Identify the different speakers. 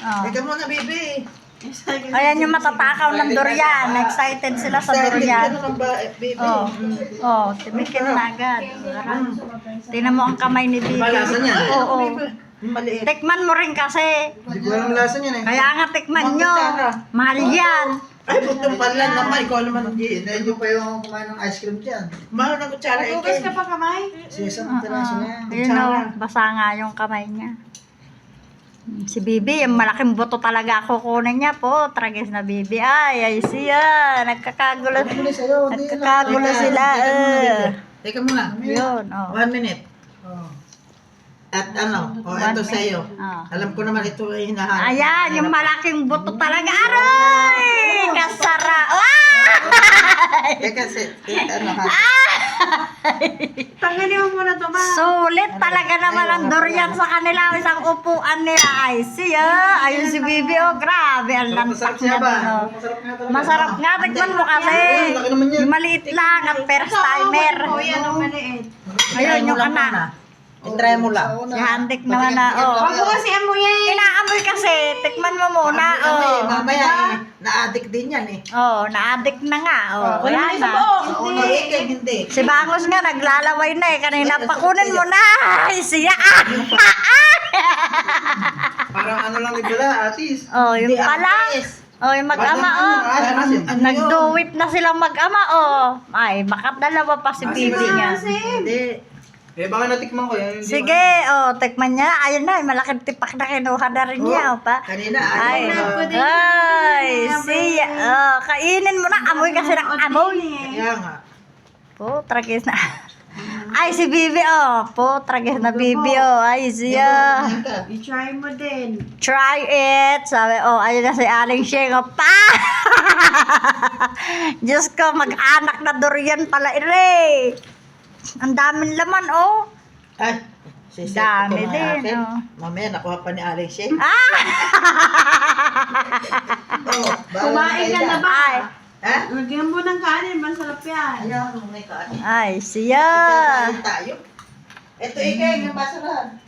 Speaker 1: Oh.
Speaker 2: Teka muna, baby.
Speaker 1: Ayan yung matatakaw ng durian. Excited sila sa durian.
Speaker 2: Baby.
Speaker 1: Oh, oh, timikin na agad. Tingnan mo ang kamay ni Bibi.
Speaker 3: Malasa niya.
Speaker 1: Oo.
Speaker 2: Maliit.
Speaker 1: Tikman mo rin kasi.
Speaker 3: Hindi ko alam lasa niyan eh.
Speaker 1: Kaya nga tikman nyo. Mahal yan.
Speaker 2: Ay, butong pala naman. Ikaw naman.
Speaker 3: Hindi pa yung kumain ng ice cream dyan.
Speaker 2: Mahal na kutsara.
Speaker 4: Bukas ka pa kamay?
Speaker 3: Sisang piraso na yan.
Speaker 1: Ayun o, basa nga yung kamay niya. Si Bibi, yung malaking buto talaga kukunin niya po. Tragis na Bibi. Ay siya. Nagkakagulo. Nagkakagulo sila.
Speaker 2: Teka muna.
Speaker 1: Yun, oh.
Speaker 2: 1 minute. At ano, ito sa'yo.
Speaker 1: Ah.
Speaker 2: Alam ko naman ito ay hinahanap.
Speaker 1: Ayan, yung malaking buto talaga. Aray! Kasara.
Speaker 2: Teka, ano ha?
Speaker 4: Tanggalin mo muna to, ma.
Speaker 1: Sulit talaga naman ang durian sa kanila. Isang upuan nila. Ay siya. Ayun si Bibi. Oh, grabe. Ang lantak niya doon. Oh. Masarap nga. Tignan mo kasi. Yung maliit lang at first timer.
Speaker 4: O, yan ang maliit.
Speaker 1: Ayun yung anak.
Speaker 2: I-try mo lang.
Speaker 1: Ihandik naman na. Oh.
Speaker 4: Wag mo kasi amuyin.
Speaker 1: Inaamoy kasi. Tikman mo muna. Oh.
Speaker 2: Mamaya, na-addict din yan eh.
Speaker 1: Oh, na-addict na nga. Oh,
Speaker 4: Wala
Speaker 1: wala
Speaker 4: na.
Speaker 1: na.
Speaker 2: Oo, hindi.
Speaker 1: Si Bangos nga, naglalaway na eh. Kanina pa kunin mo na. Ay, siya.
Speaker 3: Parang ano lang nila, atis.
Speaker 1: Oh, yung pala. Oh, yung mag-ama, oh. Nagduwit na silang mag-ama, oh. Ay, makadalawa pa si Bibi nga.
Speaker 2: Hindi.
Speaker 3: Eh baka natikman ko yan.
Speaker 1: Sige, oh, tikman niya. Ayun na, malaking tipak na kinuha na rin niya, oh, pa.
Speaker 2: Kanina,
Speaker 1: Ay,
Speaker 2: ayaw na.
Speaker 1: ay, siya. Oh, kainin mo na. Amoy kasi ng amoy.
Speaker 2: Kaya nga.
Speaker 1: Po, tragis na. Ay, si Bibi, oh. Po, tragis na Bibi, oh. Ay, siya.
Speaker 4: I-try mo din.
Speaker 1: Try it. Sabi, oh, ayun na si Aling Sheng, oh, pa. Diyos ko, mag-anak na durian pala, ire. Ang daming laman, oh.
Speaker 2: Ay, siset
Speaker 1: Dami
Speaker 2: ko na
Speaker 1: din,
Speaker 2: akin.
Speaker 1: oh.
Speaker 2: Mamaya, nakuha pa ni Alex eh.
Speaker 1: Ah!
Speaker 2: Oo,
Speaker 4: Kumain ka na ba?
Speaker 1: Ay,
Speaker 2: Ha?
Speaker 4: Lagyan mo ng kanin, masarap yan.
Speaker 2: Ayaw, may kanin.
Speaker 1: ay, siya.
Speaker 2: Tayo. Ito, Ikeng, yung basurahan.